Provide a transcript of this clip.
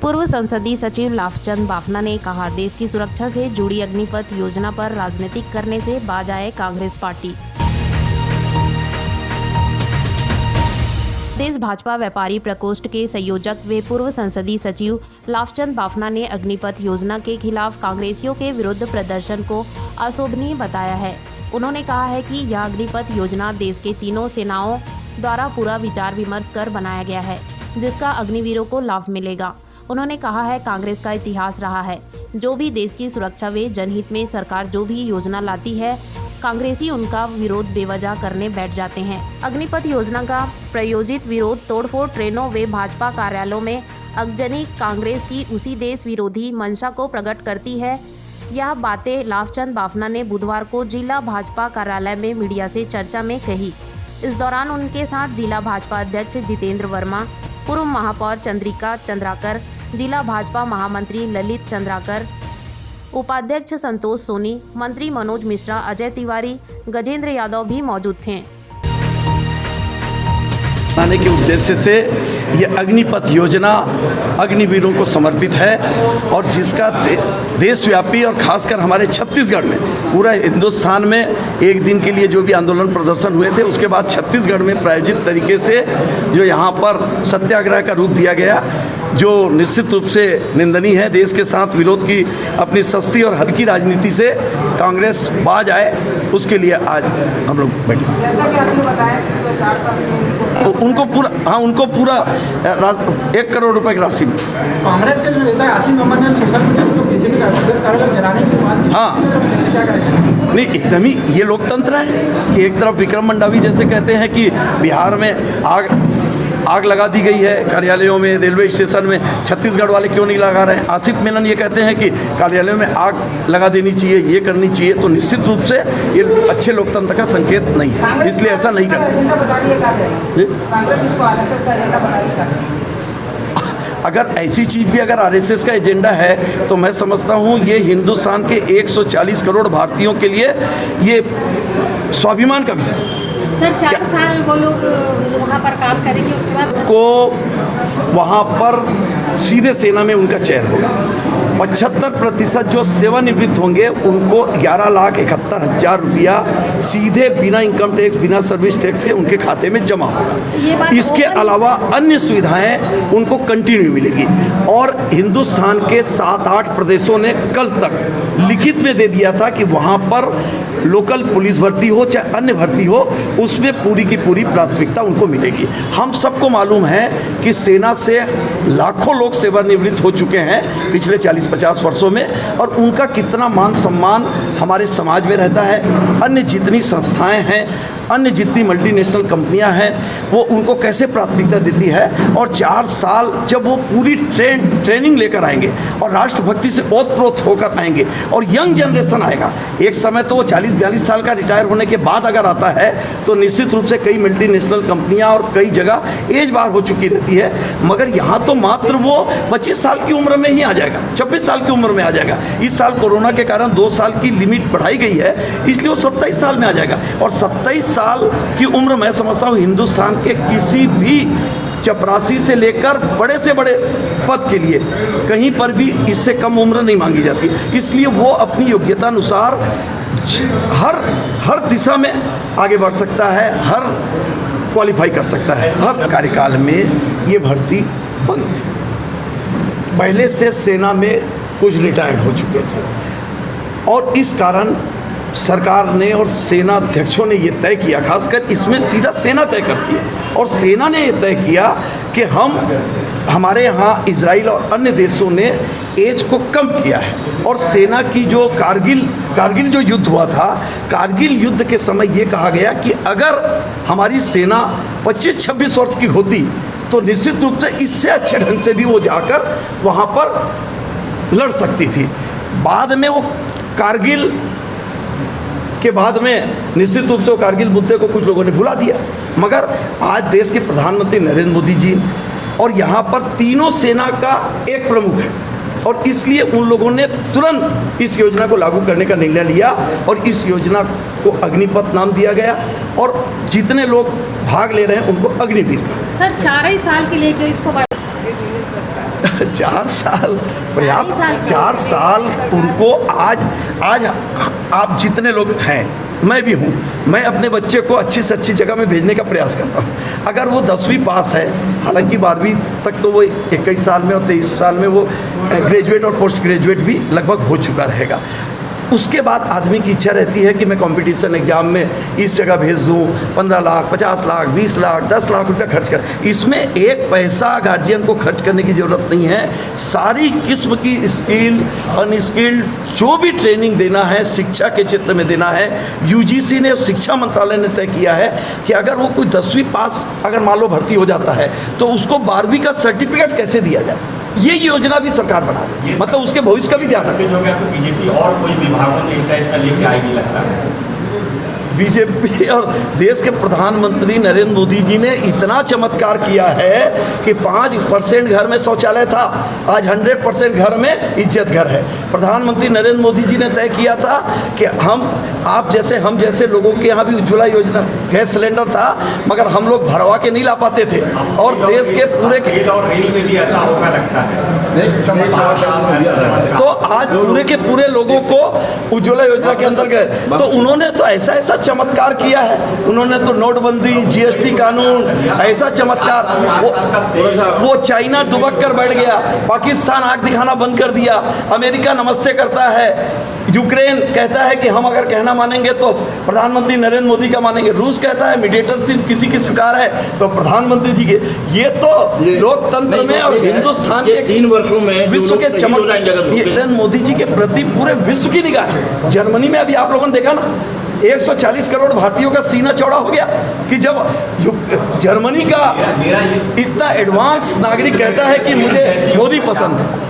पूर्व संसदीय सचिव लाफचंद बाफना ने कहा, देश की सुरक्षा से जुड़ी अग्निपथ योजना पर राजनीतिक करने से बाज आए कांग्रेस पार्टी। देश भाजपा व्यापारी प्रकोष्ठ के संयोजक व पूर्व संसदीय सचिव लाफचंद बाफना ने अग्निपथ योजना के खिलाफ कांग्रेसियों के विरुद्ध प्रदर्शन को अशोभनीय बताया है। उन्होंने कहा है कि यह अग्निपथ योजना देश के तीनों सेनाओं द्वारा पूरा विचार विमर्श कर बनाया गया है, जिसका अग्निवीरों को लाभ मिलेगा। उन्होंने कहा है, कांग्रेस का इतिहास रहा है, जो भी देश की सुरक्षा व जनहित में सरकार जो भी योजना लाती है, कांग्रेसी उनका विरोध बेवजह करने बैठ जाते हैं। अग्निपथ योजना का प्रायोजित विरोध तोड़फोड़ ट्रेनों व भाजपा कार्यालयों में अगजनी कांग्रेस की उसी देश विरोधी मंशा को प्रकट करती है। यह बातें लाफचंद बाफना ने बुधवार को जिला भाजपा कार्यालय में मीडिया से चर्चा में कही। इस दौरान उनके साथ जिला भाजपा अध्यक्ष जितेंद्र वर्मा, पूर्व महापौर चंद्रिका चंद्राकर, जिला भाजपा महामंत्री ललित चंद्राकर, उपाध्यक्ष संतोष सोनी, मंत्री मनोज मिश्रा, अजय तिवारी, गजेंद्र यादव भी मौजूद थे। आने के उद्देश्य से ये अग्निपथ योजना अग्निवीरों को समर्पित है और जिसका देशव्यापी और खासकर हमारे छत्तीसगढ़ में, पूरा हिंदुस्तान में एक दिन के लिए जो भी आंदोलन प्रदर्शन हुए थे, उसके बाद छत्तीसगढ़ में प्रायोजित तरीके से जो यहाँ पर सत्याग्रह का रूप दिया गया, जो निश्चित रूप से निंदनीय है। देश के साथ विरोध की अपनी सस्ती और हल्की राजनीति से कांग्रेस बाज आए, उसके लिए आज हम लोग बैठे। जैसा कि आपने बताया कि तो उनको पूरा 1 करोड़ रुपए की राशि में कांग्रेस के जो नेता आसिम मोहम्मद ने सोशल मीडिया पर बीजेपी का कांग्रेस कार्यालय गिराने के बाद हाँ नहीं, एकदम ही ये लोकतंत्र है कि एक तरफ विक्रम मंडावी जैसे कहते हैं कि बिहार में आग लगा दी गई है कार्यालयों में, रेलवे स्टेशन में, छत्तीसगढ़ वाले क्यों नहीं लगा रहे हैं। आसिफ मेनन ये कहते हैं कि कार्यालयों में आग लगा देनी चाहिए, ये करनी चाहिए। तो निश्चित रूप से ये अच्छे लोकतंत्र का संकेत नहीं है, इसलिए ऐसा नहीं कर। अगर ऐसी चीज़ भी अगर आरएसएस का एजेंडा है तो मैं समझता हूँ ये हिंदुस्तान के 140 करोड़ भारतीयों के लिए ये स्वाभिमान का विषय। सर 4 साल वो लोग वहाँ पर काम करेंगे, उसके बाद को वहाँ पर सीधे सेना में उनका चयन होगा। 75% जो सेवानिवृत्त होंगे उनको 11,71,000 रुपया सीधे बिना इनकम टैक्स, बिना सर्विस टैक्स से उनके खाते में जमा होगा। इसके अलावा अन्य सुविधाएं उनको कंटिन्यू मिलेगी। और हिंदुस्तान के 7-8 प्रदेशों ने कल तक लिखित में दे दिया था कि वहाँ पर लोकल पुलिस भर्ती हो चाहे अन्य भर्ती हो, उसमें पूरी की पूरी प्राथमिकता उनको मिलेगी। हम सबको मालूम है कि सेना से लाखों लोग सेवानिवृत्त हो चुके हैं पिछले 40-50 वर्षों में, और उनका कितना मान सम्मान हमारे समाज में रहता है। अन्य जितनी संस्थाएं हैं, अन्य जितनी मल्टीनेशनल कंपनियां हैं, वो उनको कैसे प्राथमिकता देती है। और 4 साल जब वो पूरी ट्रेनिंग लेकर आएंगे और राष्ट्रभक्ति से ओतप्रोत होकर आएंगे और यंग जनरेशन आएगा, एक समय तो वो 40-42 साल का रिटायर होने के बाद अगर आता है तो निश्चित रूप से कई मल्टीनेशनल कंपनियां और कई जगह एज बार हो चुकी रहती है। मगर यहाँ तो मात्र वो 25 साल की उम्र में ही आ जाएगा, 26 साल की उम्र में आ जाएगा। इस साल कोरोना के कारण 2 साल की लिमिट बढ़ाई गई है, इसलिए वो 27 साल में आ जाएगा। और 27 साल की उम्र मैं समझता हूँ हिंदुस्तान के किसी भी चपरासी से लेकर बड़े से बड़े पद के लिए कहीं पर भी इससे कम उम्र नहीं मांगी जाती। इसलिए वो अपनी योग्यता अनुसार हर दिशा में आगे बढ़ सकता है, हर क्वालिफाई कर सकता है। हर कार्यकाल में ये भर्ती बंद थी। पहले से सेना में कुछ रिटायर्ड हो चुके थे और इस कारण सरकार ने और सेना अध्यक्षों ने ये तय किया, खासकर इसमें सीधा सेना तय करती है, और सेना ने ये तय किया कि हमारे यहाँ इजराइल और अन्य देशों ने एज को कम किया है। और सेना की जो कारगिल जो युद्ध हुआ था, कारगिल युद्ध के समय ये कहा गया कि अगर हमारी सेना 25-26 वर्ष की होती तो निश्चित रूप से इससे अच्छे ढंग से भी वो जाकर वहाँ पर लड़ सकती थी। बाद में वो कारगिल के बाद में निश्चित रूप से वो कारगिल मुद्दे को कुछ लोगों ने भुला दिया। मगर आज देश के प्रधानमंत्री नरेंद्र मोदी जी और यहाँ पर तीनों सेना का एक प्रमुख है, और इसलिए उन लोगों ने तुरंत इस योजना को लागू करने का निर्णय लिया और इस योजना को अग्निपथ नाम दिया गया। और जितने लोग भाग ले रहे हैं उनको अग्निवीर कहा। सर 4 ही साल के लिए क्यों इसको 4 साल पर्याप्त, 4 साल उनको आज आप जितने लोग हैं, मैं भी हूँ, मैं अपने बच्चे को अच्छी से अच्छी जगह में भेजने का प्रयास करता हूँ। अगर वो 10वीं पास है, हालांकि 12वीं तक तो वो 21 साल में और 23 साल में वो ग्रेजुएट और पोस्ट ग्रेजुएट भी लगभग हो चुका रहेगा। उसके बाद आदमी की इच्छा रहती है कि मैं कंपटीशन एग्ज़ाम में इस जगह भेज दूँ, 15 लाख, 50 लाख, 20 लाख, 10 लाख रुपया खर्च कर। इसमें एक पैसा गार्जियन को खर्च करने की ज़रूरत नहीं है। सारी किस्म की स्किल, अनस्किल्ड जो भी ट्रेनिंग देना है, शिक्षा के क्षेत्र में देना है। यूजीसी ने, शिक्षा मंत्रालय ने तय किया है कि अगर वो कोई 10वीं पास अगर मान लो भर्ती हो जाता है तो उसको 12वीं का सर्टिफिकेट कैसे दिया जाए, ये योजना भी सरकार बना दे, मतलब उसके भविष्य का भी ध्यान रखें। हो गया तो बीजेपी और कोई विभागों में इस टाइप का लेके आएगी लगता है। बीजेपी और देश के प्रधानमंत्री नरेंद्र मोदी जी ने इतना चमत्कार किया है कि 5% घर में शौचालय था, आज 100% घर में इज्जत घर है। प्रधानमंत्री नरेंद्र मोदी जी ने तय किया था कि हम जैसे लोगों के यहाँ भी उज्ज्वला योजना गैस सिलेंडर था, मगर हम लोग भरवा के नहीं ला पाते थे। और देश के पूरे और रेल में भी ऐसा होगा लगता है। तो आज पूरे के पूरे लोगों को उज्ज्वला योजना के अंतर्गत, तो उन्होंने तो ऐसा चमत्कार किया है। उन्होंने तो नोटबंदी, जीएसटी कानून, ऐसा चमत्कार, वो चाइना दुबक कर बैठ गया, पाकिस्तान आंख दिखाना बंद कर दिया, अमेरिका नमस्ते करता है, यूक्रेन कहता है कि हम अगर कहना मानेंगे तो प्रधानमंत्री नरेंद्र मोदी का मानेंगे, रूस कहता है मीडिएटर सिर्फ किसी की स्वीकार है तो प्रधानमंत्री जी के। ये तो लोकतंत्र में और हिंदुस्तान के 3 वर्षों में विश्व के नरेंद्र मोदी जी के प्रति पूरे विश्व की निगाह है। जर्मनी में अभी आप लोगों ने देखा ना, 140 करोड़ भारतीयों का सीना चौड़ा हो गया कि जब जर्मनी का इतना एडवांस नागरिक कहता है कि मुझे मोदी पसंद है।